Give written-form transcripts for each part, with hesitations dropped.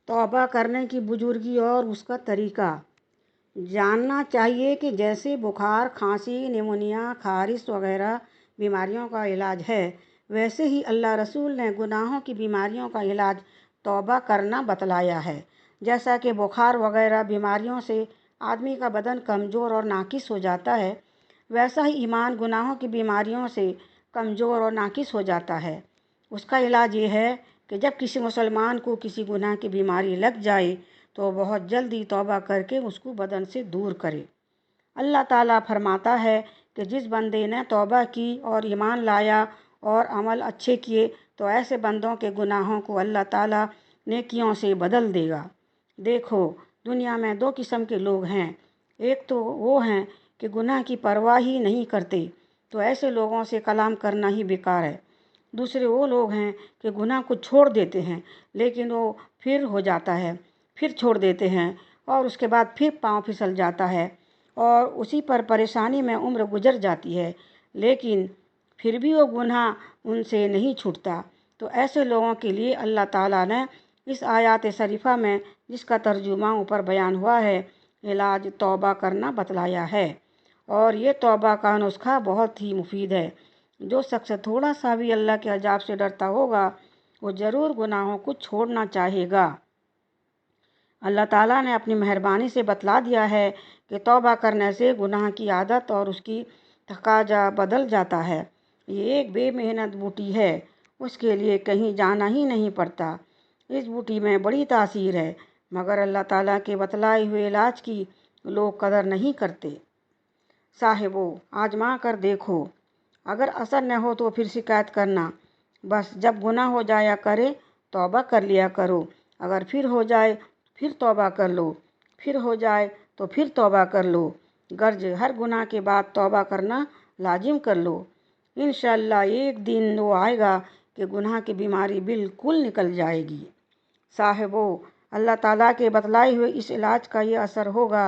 तौबा करने की बुजुर्गी और उसका तरीका जानना चाहिए कि जैसे बुखार, खांसी, निमोनिया, खारिश वगैरह बीमारियों का इलाज है, वैसे ही अल्लाह रसूल ने गुनाहों की बीमारियों का इलाज तौबा करना बतलाया है। जैसा कि बुखार वगैरह बीमारियों से आदमी का बदन कमज़ोर और नाकिस हो जाता है, वैसा ही ईमान गुनाहों की बीमारियों से कमज़ोर और नाकिस हो जाता है। उसका इलाज ये है कि जब किसी मुसलमान को किसी गुनाह की बीमारी लग जाए तो बहुत जल्दी तौबा करके उसको बदन से दूर करे। अल्लाह ताला फरमाता है कि जिस बंदे ने तौबा की और ईमान लाया और अमल अच्छे किए तो ऐसे बंदों के गुनाहों को अल्लाह ताला नेकियों से बदल देगा। देखो, दुनिया में दो किस्म के लोग हैं। एक तो वो हैं कि गुनाह की परवाह ही नहीं करते, तो ऐसे लोगों से कलाम करना ही बेकार है। दूसरे वो लोग हैं कि गुनाह को छोड़ देते हैं, लेकिन वो फिर हो जाता है, फिर छोड़ देते हैं और उसके बाद फिर पाँव फिसल जाता है और उसी पर परेशानी में उम्र गुजर जाती है, लेकिन फिर भी वो गुनाह उनसे नहीं छूटता। तो ऐसे लोगों के लिए अल्लाह ताला ने इस आयत शरीफा में, जिसका तर्जुमा ऊपर बयान हुआ है, इलाज तौबा करना बतलाया है। और ये तौबा का नुस्खा बहुत ही मुफीद है। जो शख्स थोड़ा सा भी अल्लाह के अजाब से डरता होगा, वो ज़रूर गुनाहों को छोड़ना चाहेगा। अल्लाह ताला ने अपनी मेहरबानी से बतला दिया है कि तौबा करने से गुनाह की आदत और उसकी तकाजा बदल जाता है। ये एक बेमेहनत बूटी है, उसके लिए कहीं जाना ही नहीं पड़ता। इस बूटी में बड़ी तासीर है, मगर अल्लाह ताला के बतलाए हुए इलाज की लोग कदर नहीं करते। साहिबो, आजमा कर देखो, अगर असर न हो तो फिर शिकायत करना। बस जब गुनाह हो जाया करे तौबा कर लिया करो, अगर फिर हो जाए फिर तौबा कर लो, फिर हो जाए तो फिर तौबा कर लो। गर्ज हर गुनाह के बाद तौबा करना लाजिम कर लो। इंशाअल्लाह एक दिन वो आएगा कि गुनाह की बीमारी बिल्कुल निकल जाएगी। साहिबो, अल्लाह ताला के बतलाए हुए इस इलाज का ये असर होगा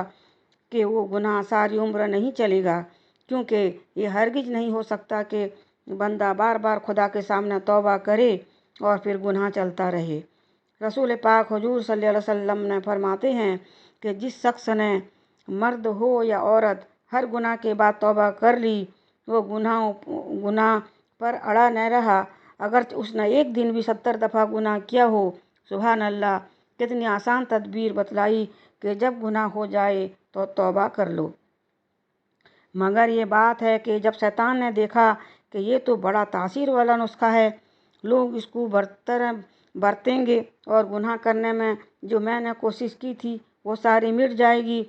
कि वो गुनाह सारी उम्र नहीं चलेगा, क्योंकि ये हरगिज नहीं हो सकता कि बंदा बार बार खुदा के सामने तौबा करे और फिर गुनाह चलता रहे। रसूल पाक हुजूर सल्लल्लाहु अलैहि वसल्लम ने फरमाते हैं कि जिस शख्स ने, मर्द हो या औरत, हर गुनाह के बाद तौबा कर ली, वो गुनाह पर अड़ा न रहा, अगर उसने एक दिन भी 70 दफ़ा गुनाह किया हो। सुभान अल्लाह, कितनी आसान तदबीर बतलाई कि जब गुनाह हो जाए तो तौबा कर लो। मगर ये बात है कि जब शैतान ने देखा कि ये तो बड़ा तासीर वाला नुस्खा है, लोग इसको बरतेंगे और गुनाह करने में जो मैंने कोशिश की थी वो सारी मिट जाएगी,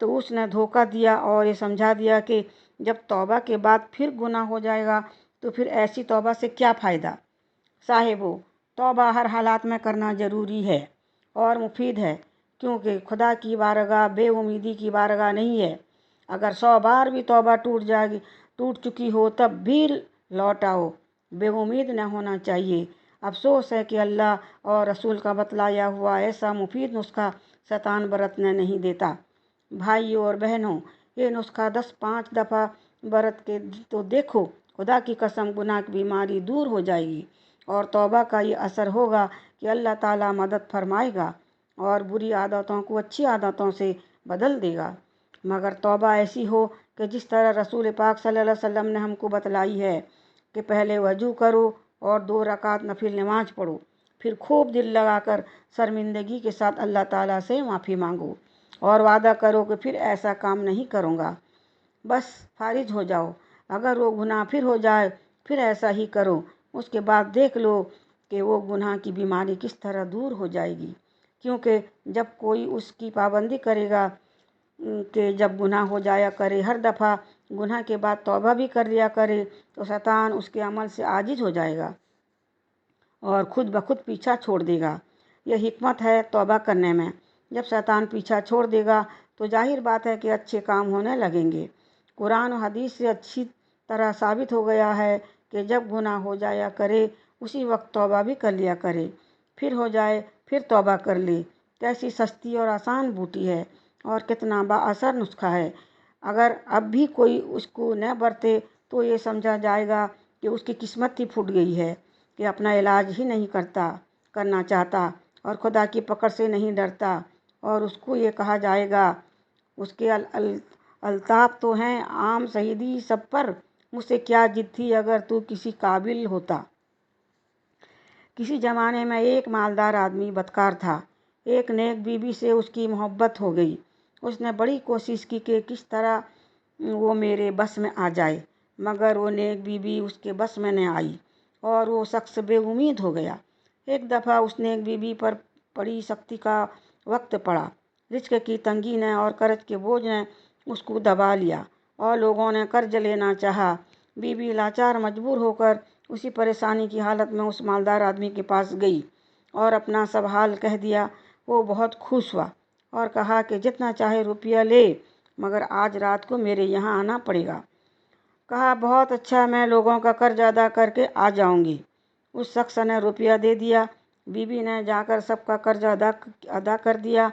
तो उसने धोखा दिया और ये समझा दिया कि जब तौबा के बाद फिर गुनाह हो जाएगा तो फिर ऐसी तौबा से क्या फ़ायदा। साहिबो, तौबा हर हालात में करना ज़रूरी है और मुफीद है, क्योंकि खुदा की बारगाह बेउमीदी की बारगाह नहीं है। अगर 100 बार भी तौबा टूट चुकी हो तब भी लौट आओ, बेउमीद न होना चाहिए। अफसोस है कि अल्लाह और रसूल का बतलाया हुआ ऐसा मुफीद नुस्खा शैतान बरतने नहीं देता। भाइयों और बहनों, ये नुस्खा 10-5 दफ़ा बरत के तो देखो, खुदा की कसम गुनाह की बीमारी दूर हो जाएगी और तौबा का ये असर होगा कि अल्लाह ताला मदद फरमाएगा और बुरी आदतों को अच्छी आदतों से बदल देगा। मगर तौबा ऐसी हो कि जिस तरह रसूल पाक सल्लल्लाहु अलैहि वसल्लम ने हमको बतलाई है कि पहले वजू करो और 2 रकात नफिल नमाज पढ़ो, फिर खूब दिल लगाकर शर्मिंदगी के साथ अल्लाह ताला से माफ़ी मांगो और वादा करो कि फिर ऐसा काम नहीं करूँगा। बस फारिज हो जाओ। अगर वो गुनाह फिर हो जाए फिर ऐसा ही करो, उसके बाद देख लो कि वो गुनाह की बीमारी किस तरह दूर हो जाएगी। क्योंकि जब कोई उसकी पाबंदी करेगा कि जब गुनाह हो जाया करे, हर दफ़ा गुनाह के बाद तौबा भी कर लिया करे, तो शैतान उसके अमल से आजिज हो जाएगा और खुद ब खुद पीछा छोड़ देगा। यह हिकमत है तौबा करने में। जब शैतान पीछा छोड़ देगा तो जाहिर बात है कि अच्छे काम होने लगेंगे। कुरान और हदीस से अच्छी तरह साबित हो गया है कि जब गुनाह हो जाया करे उसी वक्त तौबा भी कर लिया करे, फिर हो जाए फिर तौबा कर ले। कैसी सस्ती और आसान बूटी है और कितना बाअसर नुस्खा है। अगर अब भी कोई उसको न बरते तो ये समझा जाएगा कि उसकी किस्मत ही फूट गई है, कि अपना इलाज ही नहीं करना चाहता اور خدا کی پکڑ سے نہیں ڈرتا، اور اس کو یہ کہا جائے گا اس کے الطاف تو ہیں عام شہیدی سب پر، مجھ سے کیا ضد تھی اگر تو کسی قابل ہوتا۔ کسی زمانے میں ایک مالدار آدمی بدکار تھا۔ ایک نیک بیوی سے اس کی محبت ہو گئی۔ اس نے بڑی کوشش کی کہ کس طرح وہ میرے بس میں آ جائے، مگر وہ نیک بیوی اس کے بس میں نہ آئی اور وہ شخص بے امید ہو گیا۔ ایک دفعہ اس نیک بیوی پر بڑی سختی کا وقت پڑا۔ رزق کی تنگی نے اور قرض کے بوجھ نے اس کو دبا لیا اور لوگوں نے قرض لینا چاہا۔ بیوی لاچار مجبور ہو کر اسی پریشانی کی حالت میں اس مالدار آدمی کے پاس گئی اور اپنا سب حال کہہ دیا۔ وہ بہت خوش ہوا اور کہا کہ جتنا چاہے روپیہ لے، مگر آج رات کو میرے یہاں آنا پڑے گا۔ کہا بہت اچھا، میں لوگوں کا قرض ادا کر کے آ جاؤں گی۔ اس شخص نے روپیہ دے دیا۔ بیوی نے جا کر سب کا قرض ادا کر دیا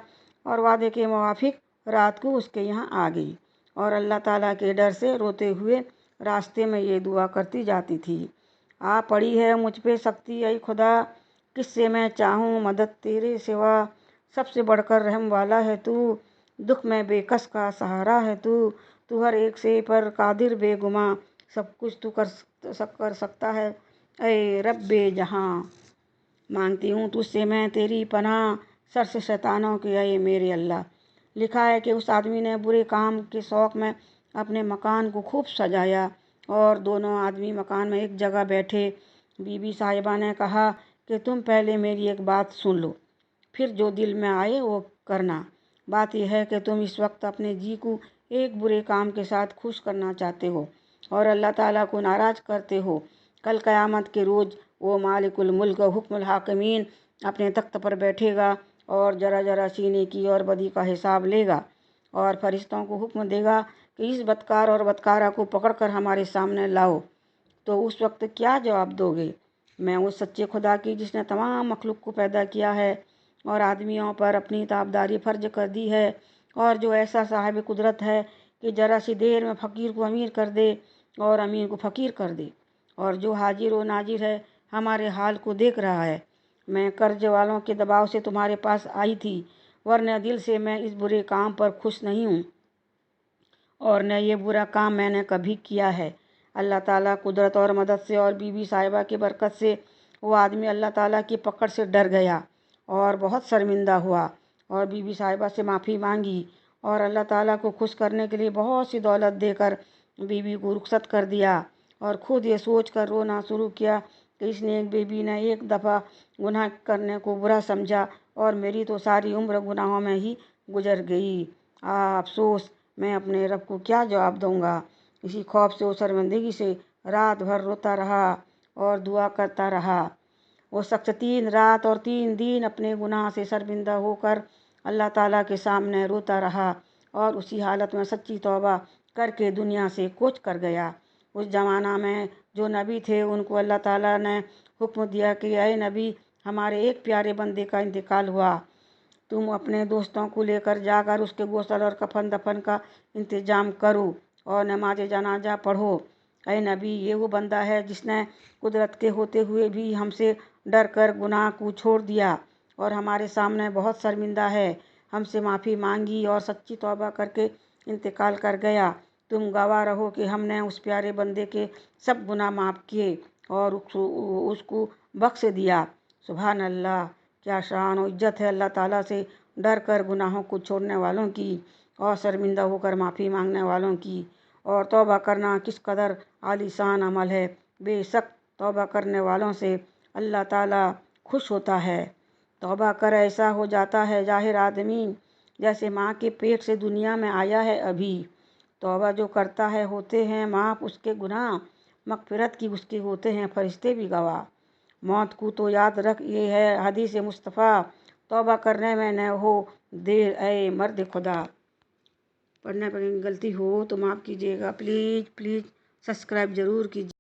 اور وعدے کے موافق رات کو اس کے یہاں آ گئی اور اللہ تعالیٰ کے ڈر سے روتے ہوئے راستے میں یہ دعا کرتی جاتی تھی: آ پڑی ہے مجھ پہ سختی اے خدا، کس سے میں چاہوں مدد تیرے سوا، سب سے بڑھ کر رحم والا ہے تو، دکھ میں بے کس کا سہارا ہے تو ہر ایک سے پر قادر بے گماں، سب کچھ تو کر سکتا ہے اے رب جہاں۔ مانگتی ہوں تجھ سے میں تیری پناہ، شر سے شیطانوں کے اے میرے اللہ۔ لکھا ہے کہ اس آدمی نے برے کام کے شوق میں اپنے مکان کو خوب سجایا اور دونوں آدمی مکان میں ایک جگہ بیٹھے۔ بی بی صاحبہ نے کہا کہ تم پہلے میری ایک بات سن لو، پھر جو دل میں آئے وہ کرنا۔ بات یہ ہے کہ تم اس وقت اپنے جی کو ایک برے کام کے ساتھ خوش کرنا چاہتے ہو اور اللہ تعالیٰ کو ناراض کرتے ہو۔ کل قیامت کے روز وہ مالک الملک حکم الحاکمین اپنے تخت پر بیٹھے گا اور ذرا ذرا سینے کی اور بدی کا حساب لے گا اور فرشتوں کو حکم دے گا کہ اس بدکار اور بدکارہ کو پکڑ کر ہمارے سامنے لاؤ۔ تو اس وقت کیا جواب دو گے؟ میں اس سچے خدا کی جس نے تمام مخلوق کو پیدا کیا ہے اور آدمیوں پر اپنی تابعداری فرض کر دی ہے، اور جو ایسا صاحب قدرت ہے کہ ذرا سی دیر میں فقیر کو امیر کر دے اور امیر کو فقیر کر دے، اور جو حاضر و ناظر ہے، ہمارے حال کو دیکھ رہا ہے۔ میں قرض والوں کے دباؤ سے تمہارے پاس آئی تھی، ورنہ دل سے میں اس برے کام پر خوش نہیں ہوں اور نہ یہ برا کام میں نے کبھی کیا ہے۔ اللہ تعالیٰ قدرت اور مدد سے اور بی بی صاحبہ کی برکت سے وہ آدمی اللہ تعالیٰ کی پکڑ سے ڈر گیا اور بہت شرمندہ ہوا اور بی بی صاحبہ سے معافی مانگی اور اللہ تعالیٰ کو خوش کرنے کے لیے بہت سی دولت دے کر بیوی کو رخصت کر دیا، اور خود یہ سوچ کر رونا شروع کیا کہ اس نیک بیوی نے ایک دفعہ گناہ کرنے کو برا سمجھا اور میری تو ساری عمر گناہوں میں ہی گزر گئی۔ افسوس، میں اپنے رب کو کیا جواب دوں گا۔ اسی خوف سے وہ شرمندگی سے رات بھر روتا رہا اور دعا کرتا رہا۔ وہ شخص 3 رات اور 3 دن اپنے گناہ سے شرمندہ ہو کر اللہ تعالیٰ کے سامنے روتا رہا اور اسی حالت میں سچی توبہ کر کے دنیا سے کوچ کر گیا۔ اس زمانہ میں جو نبی تھے ان کو اللہ تعالیٰ نے حکم دیا کہ اے نبی، ہمارے ایک پیارے بندے کا انتقال ہوا، تم اپنے دوستوں کو لے کر جا کر اس کے غسل اور کفن دفن کا انتظام کرو اور نماز جنازہ پڑھو۔ اے نبی، یہ وہ بندہ ہے جس نے قدرت کے ہوتے ہوئے بھی ہم سے ڈر کر گناہ کو چھوڑ دیا اور ہمارے سامنے بہت شرمندہ ہے، ہم سے معافی مانگی اور سچی توبہ کر کے انتقال کر گیا۔ تم گواہ رہو کہ ہم نے اس پیارے بندے کے سب گناہ معاف کیے اور اس کو بخش دیا۔ سبحان اللہ، کیا شان و عزت ہے اللہ تعالیٰ سے ڈر کر گناہوں کو چھوڑنے والوں کی اور شرمندہ ہو کر معافی مانگنے والوں کی، اور توبہ کرنا کس قدر عالی شان عمل ہے۔ بے شک توبہ کرنے والوں سے اللہ تعالیٰ خوش ہوتا ہے۔ توبہ کر ایسا ہو جاتا ہے ظاہر آدمی جیسے ماں کے پیٹ سے دنیا میں آیا ہے ابھی۔ توبہ جو کرتا ہے ہوتے ہیں معاف اس کے گناہ، مغفرت کی اس کے ہوتے ہیں فرشتے بھی گواہ۔ موت کو تو یاد رکھ، یہ ہے حدیث مصطفیٰ، توبہ کرنے میں نہ ہو دیر اے مرد خدا۔ پڑھنے پر غلطی ہو تو معاف کیجیے گا، پلیز سبسکرائب ضرور کیجیے۔